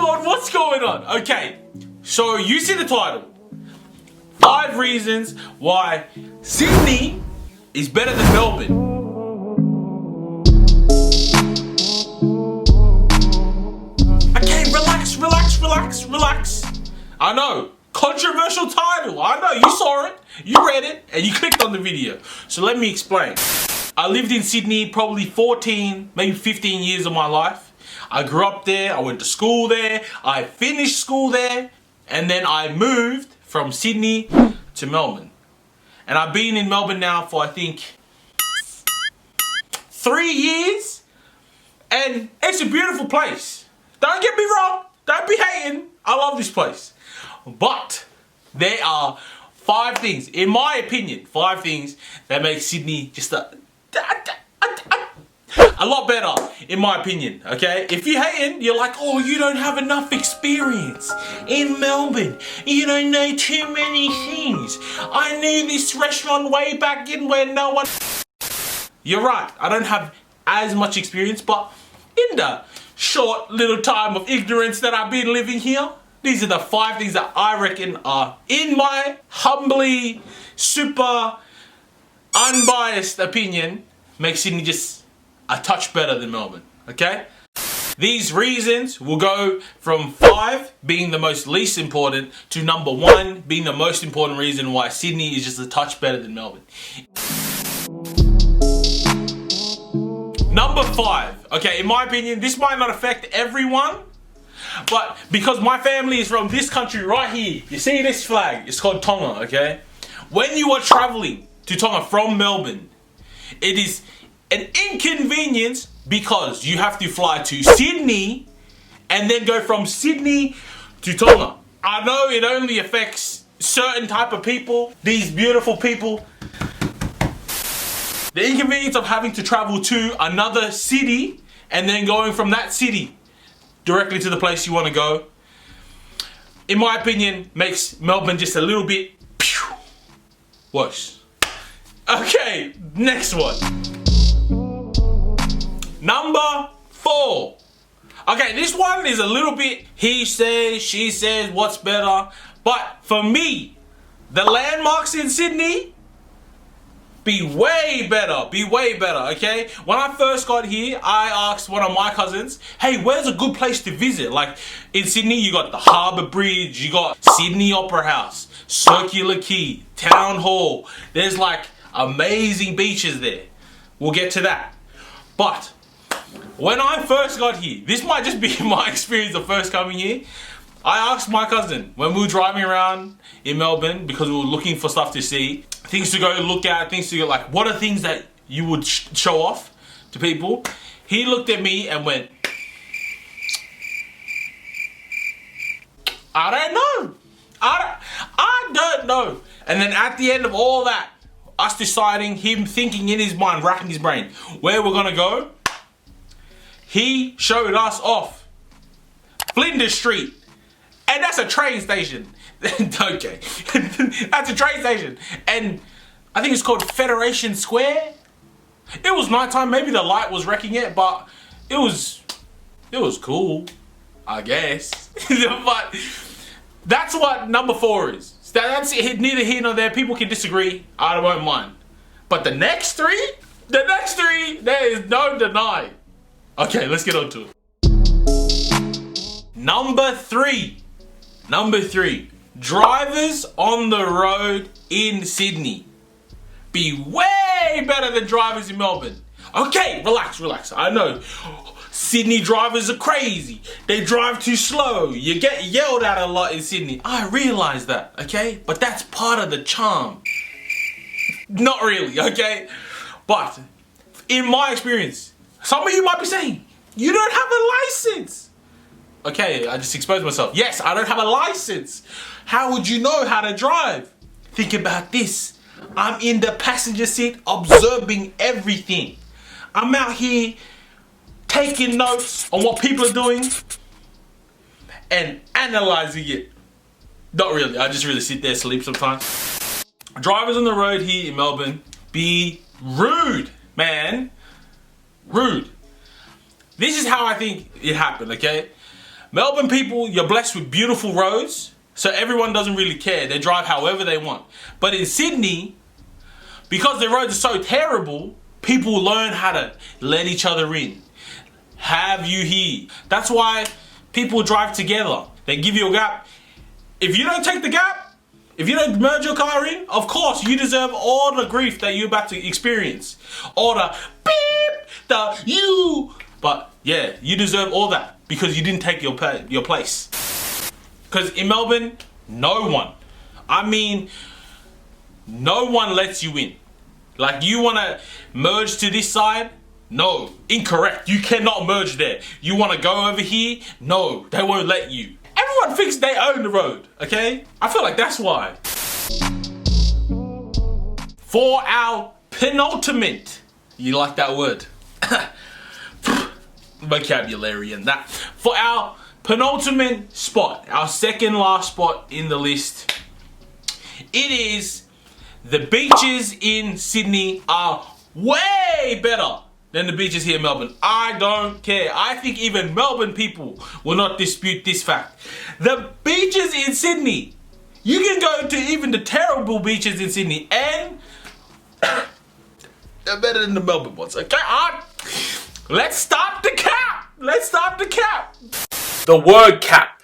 god, what's going on? Okay, so you see the title. 5 reasons why Sydney is better than Melbourne. Okay, relax. I know, controversial title. I know, you saw it, you read it, and you clicked on the video. So let me explain. I lived in Sydney probably 14, maybe 15 years of my life. I grew up there, I went to school there, I finished school there, and then I moved from Sydney to Melbourne. And I've been in Melbourne now for, I think, 3 years, and it's a beautiful place. Don't get me wrong, don't be hating, I love this place. But there are 5 things, in my opinion, 5 things that make Sydney just a lot better, in my opinion, okay? If you're hating, you're like, oh, you don't have enough experience in Melbourne. You don't know too many things. I knew this restaurant way back in where no one... You're right, I don't have as much experience, but in the short little time of ignorance that I've been living here, these are the 5 things that I reckon are, in my humbly, super unbiased opinion, make Sydney just a touch better than Melbourne, okay? These reasons will go from 5 being the most least important to number 1 being the most important reason why Sydney is just a touch better than Melbourne. Number 5, okay, in my opinion, this might not affect everyone, but because my family is from this country right here, you see this flag, it's called Tonga, okay? When you are traveling to Tonga from Melbourne, it is an inconvenience because you have to fly to Sydney and then go from Sydney to Tonga. I know it only affects certain type of people, these beautiful people. The inconvenience of having to travel to another city and then going from that city directly to the place you want to go, in my opinion, makes Melbourne just a little bit worse. Okay, next one. Number 4. Okay, this one is a little bit he says, she says, what's better. But for me, the landmarks in Sydney be way better, okay? When I first got here, I asked one of my cousins, hey, where's a good place to visit? Like, in Sydney, you got the Harbour Bridge, you got Sydney Opera House, Circular Quay, Town Hall. There's like amazing beaches there. We'll get to that. But when I first got here, this might just be my experience of first coming here, I asked my cousin when we were driving around in Melbourne because we were looking for stuff to see, things to go look at, things to go like, what are things that you would show off to people? He looked at me and went, I don't know. I don't know. And then at the end of all that, us deciding, him thinking in his mind, racking his brain, where we're gonna go, he showed us off Flinders Street. And that's a train station. Okay. That's a train station. And I think it's called Federation Square. It was nighttime, maybe the light was wrecking it, but it was cool, I guess. But that's what number 4 is. That's it, neither here nor there. People can disagree, I won't mind. But the next 3, there is no denying. Okay, let's get on to it. Number 3, drivers on the road in Sydney be way better than drivers in Melbourne. Okay, relax. I know Sydney drivers are crazy. They drive too slow. You get yelled at a lot in Sydney. I realize that, okay? But that's part of the charm. Not really, okay? But in my experience, some of you might be saying, you don't have a license. Okay, I just exposed myself. Yes, I don't have a license. How would you know how to drive? Think about this. I'm in the passenger seat observing everything. I'm out here taking notes on what people are doing and analyzing it. Not really, I just really sit there, sleep sometimes. Drivers on the road here in Melbourne be rude, man. Rude. This is how I think it happened, okay? Melbourne people, you're blessed with beautiful roads, so everyone doesn't really care. They drive however they want. But in Sydney, because the roads are so terrible, people learn how to let each other in. Have you here? That's why people drive together. They give you a gap. If you don't take the gap, if you don't merge your car in, of course you deserve all the grief that you're about to experience. All the beep, the you. But yeah, you deserve all that because you didn't take your place. Because in Melbourne, no one lets you in. Like, you want to merge to this side? No, incorrect. You cannot merge there. You want to go over here? No, they won't let you. Everyone thinks they own the road, okay? I feel like that's why. For our penultimate, you like that word? Vocabulary and that. For our penultimate spot, our second last spot in the list, it is the beaches in Sydney are way better than the beaches here in Melbourne. I don't care. I think even Melbourne people will not dispute this fact. The beaches in Sydney, you can go to even the terrible beaches in Sydney and they're better than the Melbourne ones, okay? Let's stop the cap. Let's stop the cap. The word cap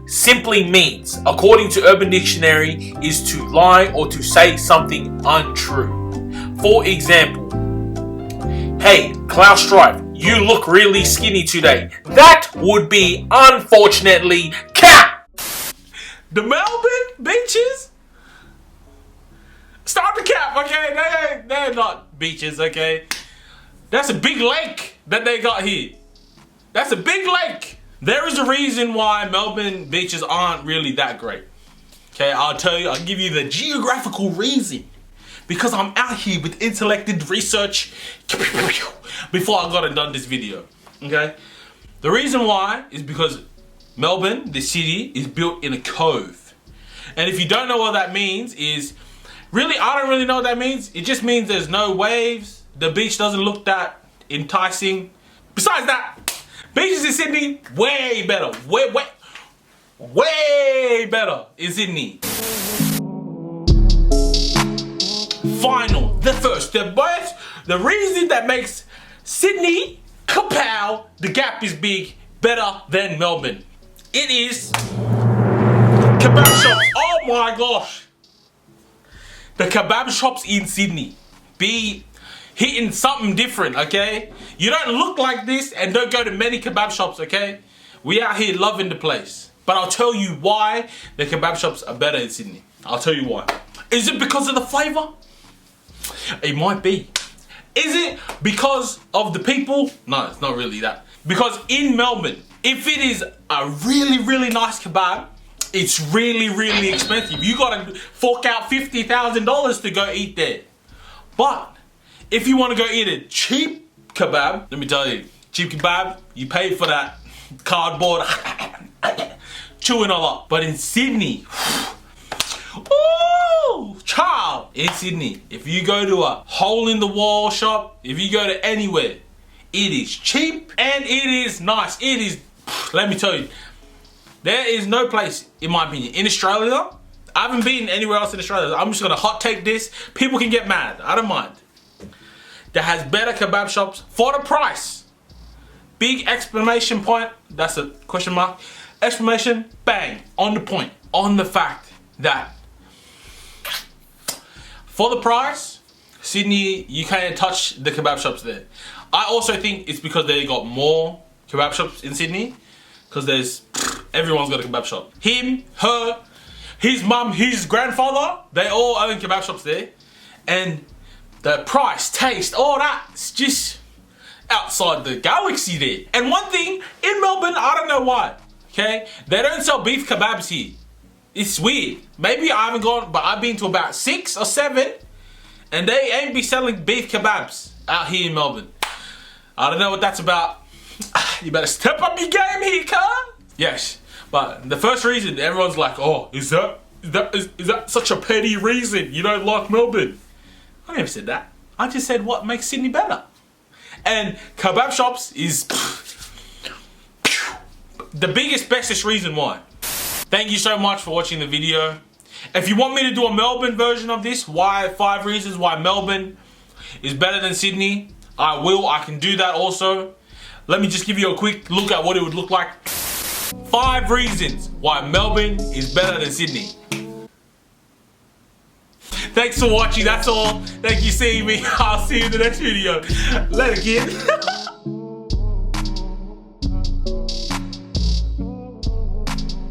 simply means, according to Urban Dictionary, is to lie or to say something untrue. For example, hey, Klaus Stripe, you look really skinny today. That would be, unfortunately, cap. The Melbourne beaches? Stop the cap, okay? They're not beaches, okay? That's a big lake that they got here. That's a big lake. There is a reason why Melbourne beaches aren't really that great. Okay, I'll give you the geographical reason. Because I'm out here with intellected research before I got and done this video. Okay? The reason why is because Melbourne, the city, is built in a cove. And if you don't know what that means is, really, I don't really know what that means. It just means there's no waves. The beach doesn't look that enticing. Besides that, beaches in Sydney, way better. Way better in Sydney. Final, the first, the best, the reason that makes Sydney, kapow, the gap is big, better than Melbourne. It is kebab shops. Oh my gosh. The kebab shops in Sydney be hitting something different, okay? You don't look like this and don't go to many kebab shops, okay? We out here loving the place. But I'll tell you why the kebab shops are better in Sydney. I'll tell you why. Is it because of the flavour? It might be. Is it because of the people? No, it's not really that. Because in Melbourne, if it is a really, really nice kebab, it's really, really expensive. You gotta fork out $50,000 to go eat there. But if you want to go eat a cheap kebab, let me tell you, cheap kebab, you pay for that cardboard chewing a lot. But in Sydney, ooh, child, in Sydney, if you go to a hole-in-the-wall shop, if you go to anywhere, it is cheap and it is nice. It is, let me tell you, there is no place, in my opinion, in Australia. I haven't been anywhere else in Australia. I'm just gonna hot take this. People can get mad, I don't mind. That has better kebab shops for the price. Big exclamation point, that's a question mark. Exclamation, bang, on the point, on the fact that for the price, Sydney, you can't touch the kebab shops there. I also think it's because they got more kebab shops in Sydney, because everyone's got a kebab shop. Him, her, his mum, his grandfather, they all own kebab shops there. And the price, taste, all that's just outside the galaxy there. And one thing, in Melbourne, I don't know why, okay? They don't sell beef kebabs here. It's weird. Maybe I haven't gone, but I've been to about 6 or 7, and they ain't be selling beef kebabs out here in Melbourne. I don't know what that's about. You better step up your game here, car. Yes, but the first reason everyone's like, oh, is that such a petty reason you don't like Melbourne? I never said that. I just said what makes Sydney better. And kebab shops is The biggest, bestest reason why. Thank you so much for watching the video. If you want me to do a Melbourne version of this, 5 reasons why Melbourne is better than Sydney, I will. I can do that also. Let me just give you a quick look at what it would look like. 5 reasons why Melbourne is better than Sydney. Thanks for watching, that's all. Thank you for seeing me. I'll see you in the next video. Later, kid.